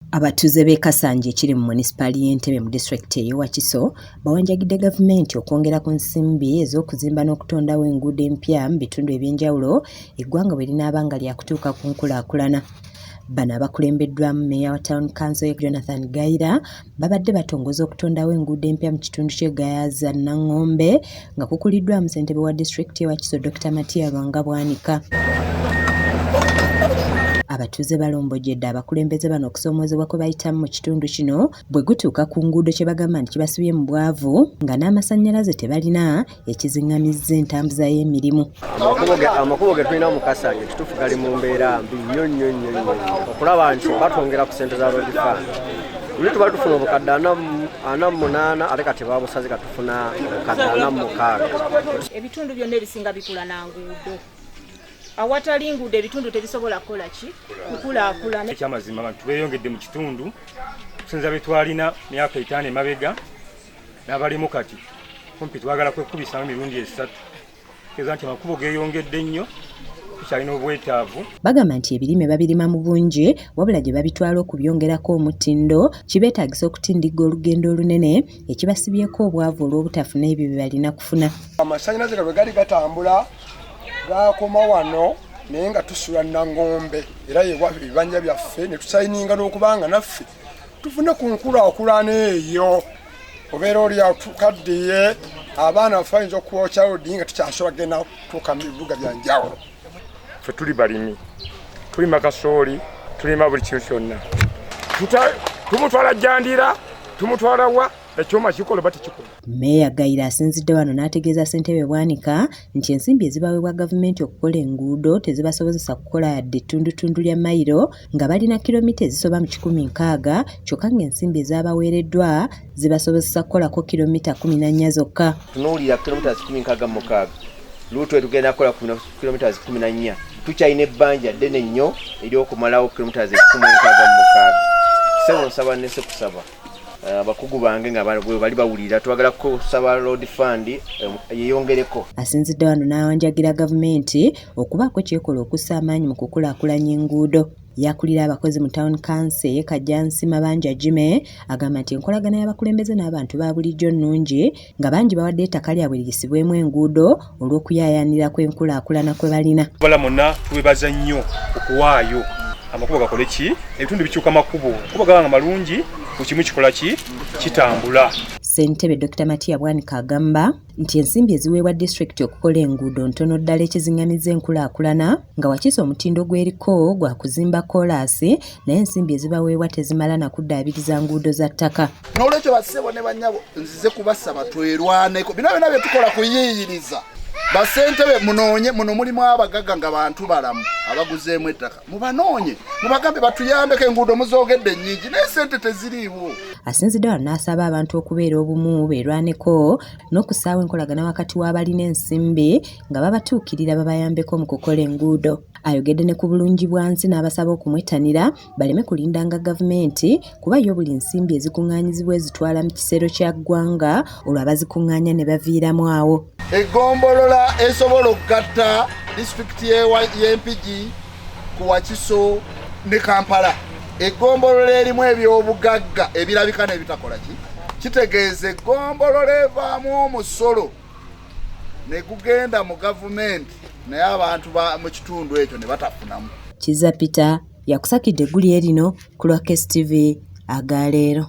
Abatuuze b'e Kasanje ekiri mu munisipaali y'Entebbe mu disitulikiti ey'e Wakiso bawanjagidde gavumenti okwongera ku nsimbi ez'okuzimba n'okutondawo enguudo empya mu bitundu eby'enjawulo eggwanga bwe linaaba nga lyakutuuka ku nkulaakulana. Bano abakulembeddwamu Mmeeya wa Town Council Jonathan Gayira babadde batongoza okutondawo enguudo empya mu kitundu ky'e Gayaaza Nangombe nga kukuliddwamu ssentebe wa disitulikiti y'e Wakiso Dr. Matia Bwanga. Abatuuze balombojjedde abakulembeze bano okusomoozebwa kwe bayitamu mu kitundu kino bwe gutuuka ku nguudo kye bagamba nti kibasibye mu bwavu nga n'amasannyalaze tebalina ekiziŋŋamizza entambuza y'emirimu. Amakubo ge tulina mu Kasanje kituufu gali mu mbeera mbi nnyo okulaba nti batwongera ku ssente za road fund. Luli tuba tufuna obukadde 48 ate kati babusaze katufuna obukadde 46. Ebitundu byonna ebisinga bikula na nguudo. Awatali nguudo ebitundu tebisobola kukola ki nkulaakulana. Ekyamazima abantu beeyongedde mu kitundu okusinza bye twalina myaka 5 emabega n'abalimu kati kumpi twagala kwekubisa emirundi 3. Keza nti amakubo geeyongedde nnyo tukyalina obwetaavu. Bagamba nti ebirime babirima mu bungi wabula gye babitwala okubyongerako omutindo kibeetaagisa okutindiga olugendo olunene ekibasibyeko obwavu olw'obutafuna ebyo bye balina kufuna. Amasannyalaze bwe gali gatambula gakoma wano naye nga tusula Nangombe era ebibanja byaffe ne tusayininga n'okubanga naffe tufune ku nkulaakulana eyo. Obeera oli atukaddiye abaana baffe bayinza okwokya lodi nga tukyasobola genda kutuuka mu bibuga bya njawulo. Ffe tuli balimi, tulima kasooli, tulima buli kintu kyonna. Tumutwala jjandira, tumutwala wa ekyoma kikola bati kikola. Mmeeya Gayira asinzidde wano n'ategeeza ssentebe Bwanika nti ensimbi ezibaweebwa gavumenti okukola enguudo tezibasobozesa kukola yadde ettundutundu lya mayiro nga balina kilomita ezisoba mu 160 kyokka ng'ensimbi ezaabaweereddwa zibasobozesa kukolako kilomita 14 zokka. Tunuulira kilomita 166 luutu etugenda kukola kilomita 14. Tukyalina ebbanja ddene nnyo ery'okumalawo kilomita 166. Sebo nsaba nese kusaba abakugu bange nga bali bawulira twagala kusaba road fund yeyongereko. Asinzidde wano n'awanjagira gavumenti okubaako kyekola okussa amaanyi mu kukulaakulanya enguudo. Yakulira abakozi mu Town Council y'e Kajjansi Mabanja Jime agamba nti enkolagana y'abakulembeze n'abantu ba bulijjo nnungi nga bangi bawadde ettaka lyabwe ligisibwemu enguudo olw'okuyaayaanira kw'enkulaakulana kwe balina. Bala monna tubebaza nnyo okuwaayo amakubo gakole ki ebitundu bikyuka makubo kuba gabanga malungi kukimu kikola ki kitambula. Ssentebe Dr. Matia Bwanika agamba nti ensimbi eziweebwa disitulikiti okukola enguudo ntono ddala ekiziŋŋamizza enkulaakulana nga Wakiso omutindo gweriko gwa kuzimba Koolaasi naye ensimbi ezibaweebwa tezimala na kuddaabiriza nguudo za ttaka. N'olwekyo bassebo ne bannyabo nzize kubasaba twerwaneko bino byonna bye tukola kuyiiyiriza. Basentebe munoonye muno mulimu abagaga nga bantu balamu abaguzeemu ettaka mubanoonye mubagambe batuyambeko enguudo muzoogedde nnyingi naye sente teziriiwo. Asinzidde wano n'asaba abantu okubeera obumu beerwaneko n'okusaawa enkolagana wakati w'abalina ensimbi nga babatuukirira babayambeko mu kukola enguudo. Ayogedde ne ku bulungi bwansi n'abasaba okumwettanira baleme kulindanga gavumenti kuba yo buli nsimbi ezikuŋŋaanyizibwa ezitwala mu kisero kya ggwanga olwo abazikuŋŋaanya ne baviiramu awo. Eggombolola esobola okugatta disitulikiti y'Empigi ku Wakiso ne Kampala. Eggombolola erimu ebyobugagga ebirabika n'ebitakola ki kitegeeza eggombolola evaamu omusolo ne gugenda mu gavumenti naye abantu mu kitundu ekyo ne batafunamu. Kiza Peter yakusakidde eggulire lino ku Koolaasi TV aga leero.